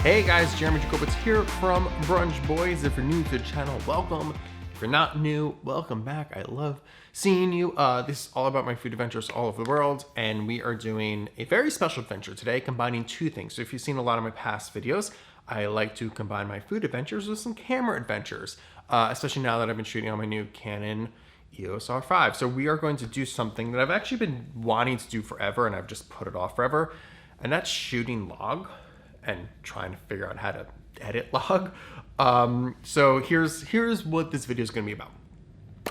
Hey guys, Jeremy Jacobowitz here from Brunch Boys. If you're new to the channel, welcome. If you're not new, welcome back. I love seeing you. This is all about my food adventures all over the world, and we are doing a very special adventure today, combining two things. So if you've seen a lot of my past videos, I like to combine my food adventures with some camera adventures, especially now that I've been shooting on my new Canon EOS R5. So we are going to do something that I've actually been wanting to do forever, and I've just put it off forever, and that's shooting log and trying to figure out how to edit log. So here's what this video is going to be about.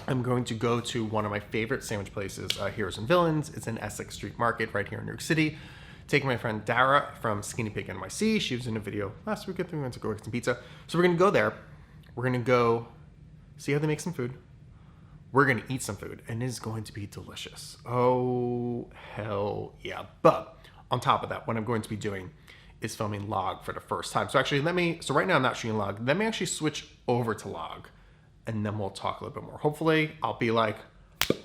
I'm going to go to one of my favorite sandwich places, Heroes and Villains. It's in Essex Street Market right here in New York City. Taking my friend Dara from Skinny Pig NYC. She was in a video last week. I think we went to go get some pizza. So we're going to go there. We're going to go see how they make some food. We're going to eat some food, and it is going to be delicious. Oh, hell yeah. But on top of that, what I'm going to be doing is filming log for the first time. So actually so right now I'm not shooting log. Let me actually switch over to log, and then we'll talk a little bit more. Hopefully I'll be like, and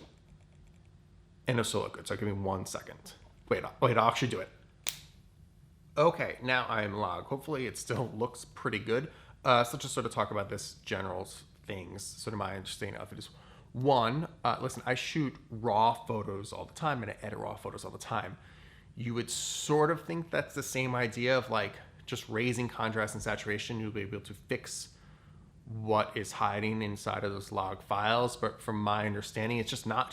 it'll still look good. So give me 1 second. Wait, I'll actually do it. Okay, now I am log. Hopefully it still looks pretty good. So just sort of talk about this general things, sort of my understanding of it is one, listen, I shoot raw photos all the time and I edit raw photos all the time. You would sort of think that's the same idea of like just raising contrast and saturation. You'll be able to fix what is hiding inside of those log files. But from my understanding, it's just not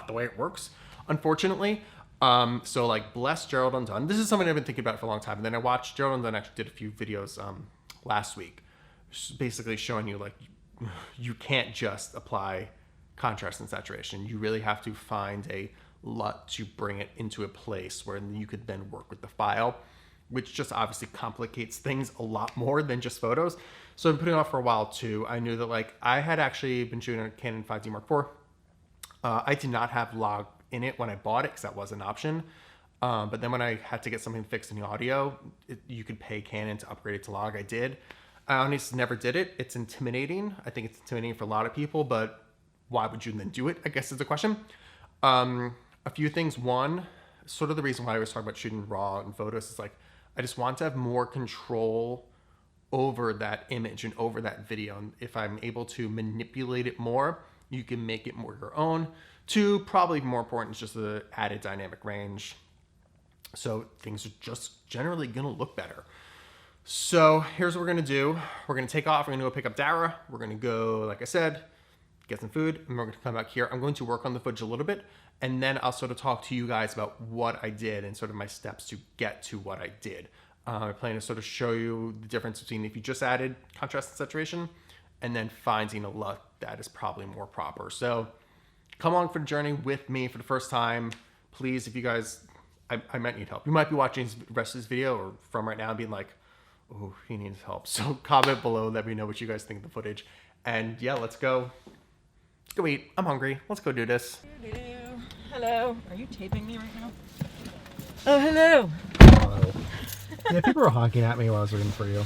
the way it works, unfortunately. So like bless Gerald Undone. This is something I've been thinking about for a long time. And then I watched Gerald Undone actually did a few videos last week, basically showing you like you can't just apply contrast and saturation. You really have to find a LUT to bring it into a place where you could then work with the file, which just obviously complicates things a lot more than just photos. So I've been putting it off for a while too. I knew that like I had actually been shooting a Canon 5D Mark IV. I did not have log in it when I bought it because that was an option. But then when I had to get something fixed in the audio, you could pay Canon to upgrade it to log. I did. I honestly never did it. It's intimidating. I think it's intimidating for a lot of people, but why would you then do it? I guess is the question. A few things. One, sort of the reason why I was talking about shooting raw and photos is like, I just want to have more control over that image and over that video. And if I'm able to manipulate it more, you can make it more your own. Two, probably more important is just the added dynamic range. So things are just generally going to look better. So here's what we're going to do. We're going to take off. We're going to go pick up Dara. We're going to go, like I said, get some food, and we're going to come back here. I'm going to work on the footage a little bit, and then I'll sort of talk to you guys about what I did and sort of my steps to get to what I did. I plan to sort of show you the difference between if you just added contrast and saturation and then finding a LUT that is probably more proper. So come along for the journey with me for the first time. Please, if you guys, I might need help. You might be watching the rest of this video or from right now and being like, oh, he needs help. So comment below, let me know what you guys think of the footage. And yeah, let's go. Go eat. I'm hungry. Let's go do this. Hello. Are you taping me right now? Oh, hello. Hello. Yeah, people were honking at me while I was looking for you.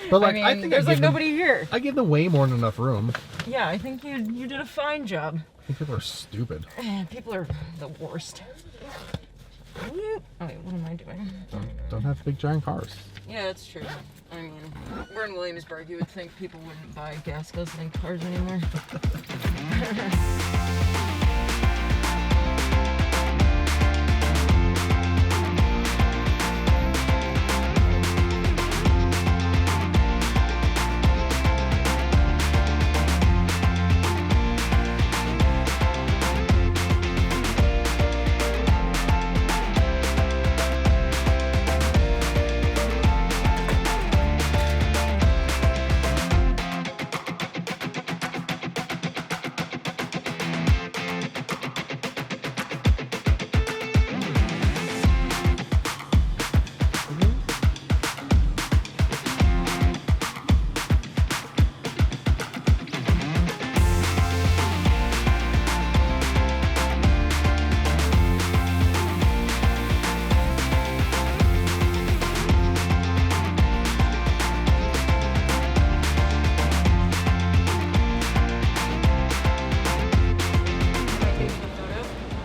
But like, I think there's like nobody here. I gave them way more than enough room. Yeah, I think you did a fine job. I think people are stupid. People are the worst. Oh wait, what am I doing? Don't have big giant cars. Yeah, that's true. I mean, we're in Williamsburg. You would think people wouldn't buy gas guzzling cars anymore.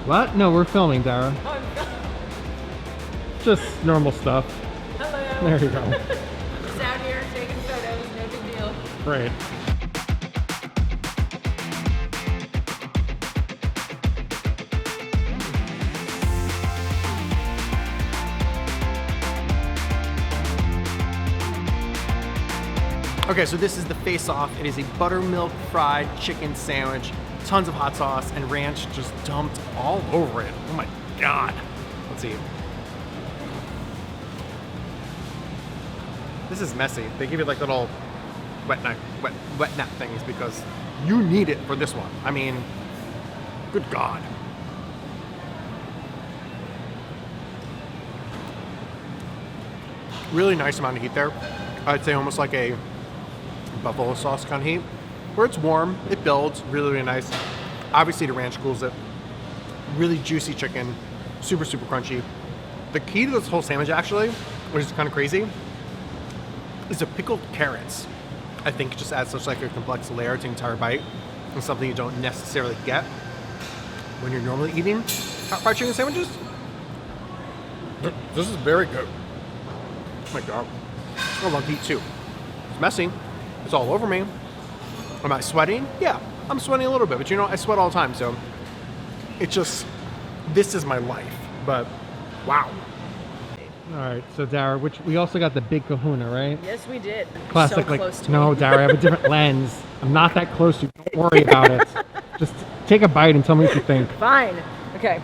What? No, we're filming, Dara. Oh, Just normal stuff. hello. There you go. Great. Okay, so this is the face-off. It is a buttermilk fried chicken sandwich, tons of hot sauce and ranch just dumped all over it. Oh my God. Let's see. This is messy. They give you like little wet nap things because you need it for this one. I mean, good God. Really nice amount of heat there. I'd say almost like a buffalo sauce kind of heat. Where it's warm, it builds, really, really nice. Obviously the ranch cools it. Really juicy chicken, super, super crunchy. The key to this whole sandwich actually, which is kind of crazy, is the pickled carrots. I think it just adds such like a complex layer to the entire bite and something you don't necessarily get when you're normally eating hot fried chicken sandwiches. This is very good. Oh my God. I love heat too. It's messy. It's all over me. Am I sweating? Yeah, I'm sweating a little bit, but you know, I sweat all the time, so it's just, this is my life, but wow. All right, so Dara, which we also got the big kahuna, right? Yes, we did. Classic, So like, close to no, me. Dara, I have a different lens. I'm not that close to you. Don't worry about it. Just take a bite and tell me what you think. Fine. Okay.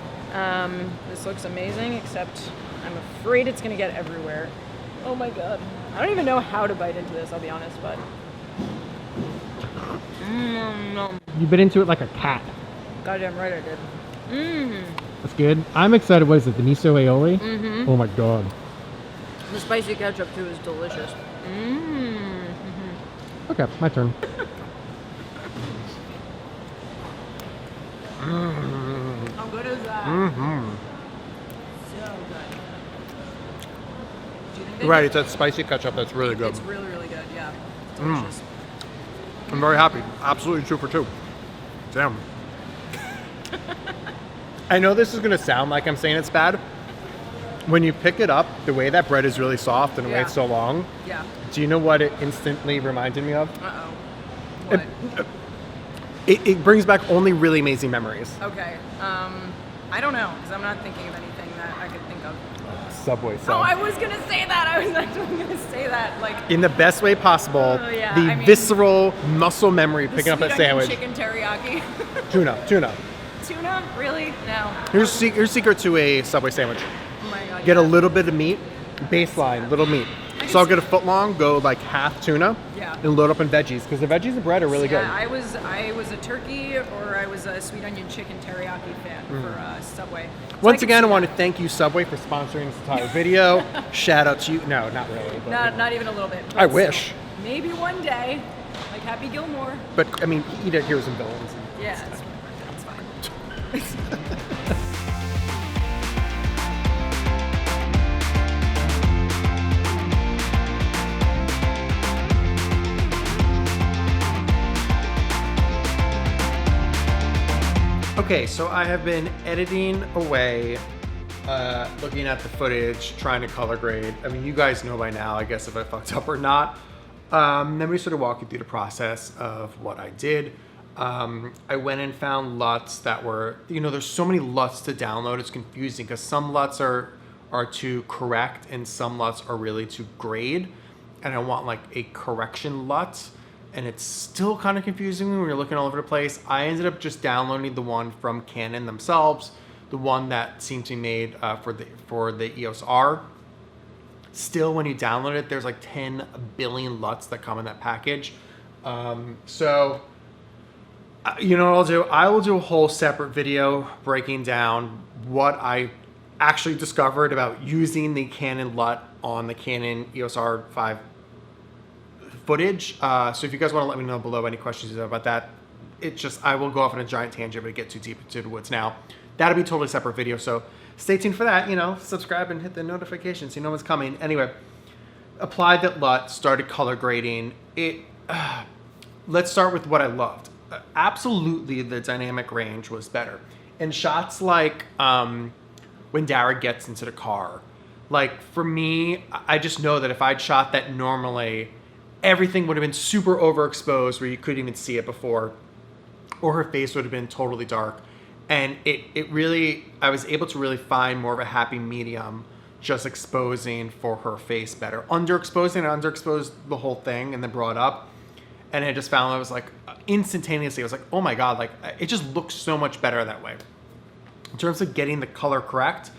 This looks amazing, except I'm afraid it's gonna get everywhere. Oh my God. I don't even know how to bite into this, I'll be honest, but. You bit into it like a cat. Goddamn right I did. That's good. I'm excited. What is it? The miso aioli? Oh my God. The spicy ketchup too is delicious. Okay, my turn. How good is that? So good. Do you think Right, it's that spicy ketchup that's really good. It's really, really good, yeah. Delicious. I'm very happy. Absolutely 2 for 2. Damn. I know this is gonna sound like I'm saying it's bad. When you pick it up, the way that bread is really soft and the way it's so long, Yeah. do you know what it instantly reminded me of? Uh-oh. What? It brings back only really amazing memories. Okay. I don't know, because I'm not thinking of anything that I could think of. Subway Oh, sub. I was gonna say that. I was actually gonna say that. Like In the best way possible, Oh, yeah, the I mean, visceral muscle memory picking up sweet that onion sandwich. chicken teriyaki. Tuna. Tuna? Really? No. Here's secret to a Subway sandwich. Oh my God. Get a yeah. little bit of meat, baseline, little meat. So I'll get a foot long, go like half tuna, Yeah. and load up on veggies because the veggies and bread are really good. Yeah, I was a turkey or I was a sweet onion chicken teriyaki fan for Subway. So Once again, I can want see to thank you, Subway, for sponsoring this entire video. Shout out to you. No, not really. But, that. Not even a little bit. I but wish. still. Maybe one day, like Happy Gilmore. But I mean, eat at Heroes and Villains. Yeah, it's fine. Okay, so I have been editing away, looking at the footage, trying to color grade. I mean, you guys know by now, I guess, if I fucked up or not. Then we sort of walk you through the process of what I did. I went and found LUTs that were, you know, there's so many LUTs to download, it's confusing because some LUTs are to correct and some LUTs are really to grade. And I want like a correction LUT. And it's still kind of confusing when you're looking all over the place. I ended up just downloading the one from Canon themselves, the one that seemed to be made for the EOS R. Still, when you download it, there's like 10 billion LUTs that come in that package. So, you know what I'll do? I will do a whole separate video breaking down what I actually discovered about using the Canon LUT on the Canon EOS R5 footage. So if you guys want to let me know below any questions you have about that, I will go off on a giant tangent, but get too deep into the woods now. That'll be a totally separate video, so stay tuned for that. You know, subscribe and hit the notifications so you know what's coming. Anyway, applied that LUT, started color grading. Let's start with what I loved. Absolutely, the dynamic range was better. And shots like when Dara gets into the car, like for me, I just know that if I'd shot that normally, everything would have been super overexposed where you couldn't even see it before, or her face would have been totally dark. And it really, I was able to really find more of a happy medium, just exposing for her face better. Underexposing, I underexposed the whole thing and then brought up. And I just found I was like, instantaneously, I was like, oh my God, like it just looks so much better that way. In terms of getting the color correct,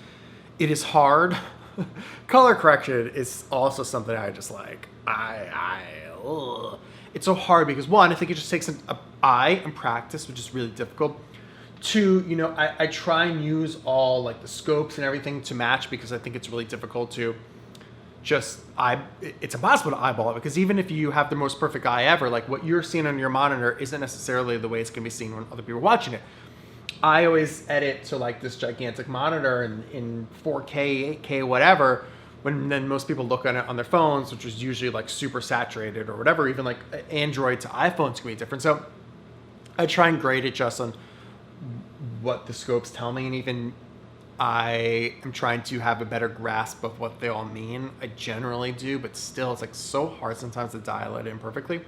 it is hard. Color correction is also something I just like, ugh. It's so hard because one, I think it just takes an eye and practice, which is really difficult. Two, you know, I try and use all like the scopes and everything to match because I think it's really difficult to just, it's impossible to eyeball it because even if you have the most perfect eye ever, like what you're seeing on your monitor isn't necessarily the way it's going to be seen when other people are watching it. I always edit to like this gigantic monitor in 4K, 8K, whatever, when then most people look at it on their phones, which is usually like super saturated or whatever. Even like Android to iPhones can be different. So I try and grade it just on what the scopes tell me, and even I am trying to have a better grasp of what they all mean. I generally do, but still it's like so hard sometimes to dial it in perfectly.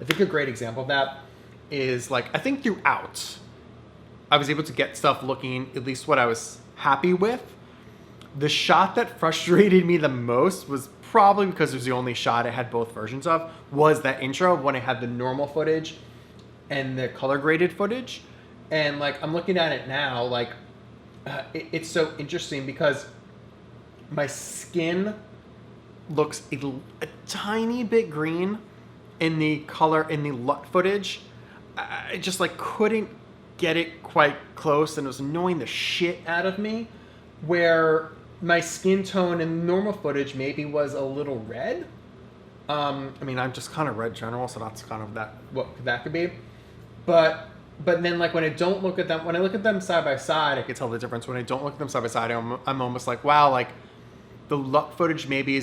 I think a great example of that is like, I think throughout I was able to get stuff looking at least what I was happy with. The shot that frustrated me the most was probably because it was the only shot I had both versions of, was that intro when I had the normal footage and the color graded footage. And like, I'm looking at it now, like it's so interesting because my skin looks a tiny bit green in the color, in the LUT footage. I just like couldn't get it quite close, and it was annoying the shit out of me, where my skin tone in normal footage maybe was a little red. I mean, I'm just kind of red general, so that's kind of that, what that could be. But then like when I don't look at them, when I look at them side by side, I can tell the difference. When I don't look at them side by side, I'm almost like, wow, like the LUT footage maybe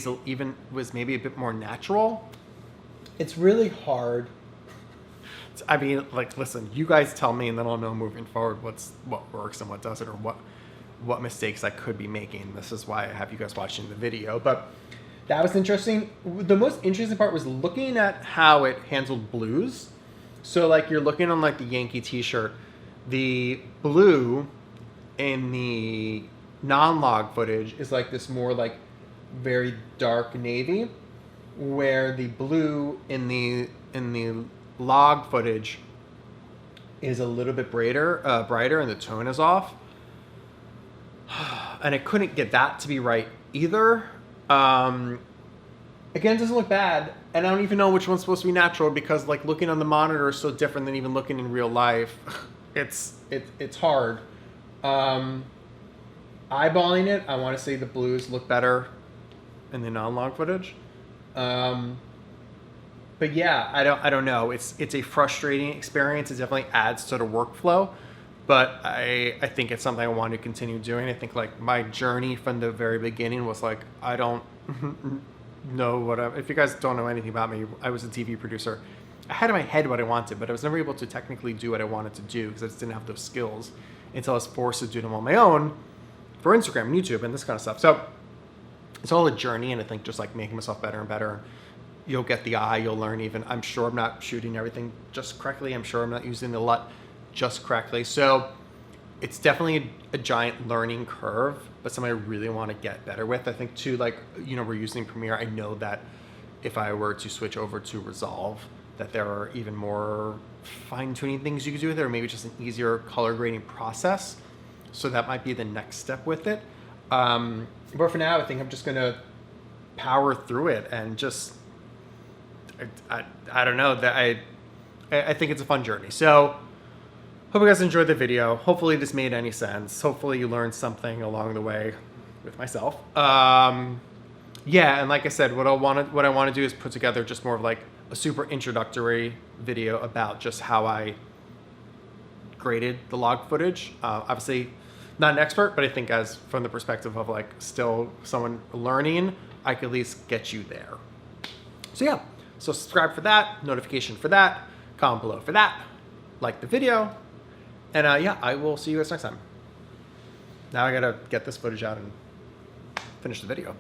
was maybe a bit more natural. It's really hard. I mean, like, listen, you guys tell me, and then I'll know moving forward what works and what doesn't, or what mistakes I could be making. This is why I have you guys watching the video. But that was interesting. The most interesting part was looking at how it handled blues. So like you're looking on like the Yankee t-shirt, the blue in the non-log footage is like this more like very dark navy, where the blue in the log footage is a little bit brighter, and the tone is off. And I couldn't get that to be right either. Again, it doesn't look bad, and I don't even know which one's supposed to be natural because like looking on the monitor is so different than even looking in real life. It's hard. Eyeballing it, I want to say the blues look better in the non-log footage. But yeah, I don't know. It's a frustrating experience. It definitely adds to the workflow, but I think it's something I want to continue doing. I think like my journey from the very beginning was like, I don't know if you guys don't know anything about me, I was a TV producer. I had in my head what I wanted, but I was never able to technically do what I wanted to do because I just didn't have those skills until I was forced to do them on my own for Instagram and YouTube and this kind of stuff. So it's all a journey, and I think just like making myself better and better. You'll get the eye, you'll learn even. I'm sure I'm not shooting everything just correctly. I'm sure I'm not using the LUT just correctly. So it's definitely a giant learning curve, but something I really want to get better with. I think too, like, you know, we're using Premiere. I know that if I were to switch over to Resolve, that there are even more fine-tuning things you could do with it, or maybe just an easier color grading process. So that might be the next step with it. But for now, I think I'm just going to power through it and just, I don't know, that I think it's a fun journey. So hope you guys enjoyed the video. Hopefully this made any sense. Hopefully you learned something along the way with myself. Yeah, and like I said, what I want to do is put together just more of like a super introductory video about just how I graded the log footage. Obviously not an expert, but I think as from the perspective of like still someone learning, I could at least get you there. So yeah, so subscribe for that, notification for that, comment below for that, like the video, and yeah, I will see you guys next time. Now I gotta get this footage out and finish the video.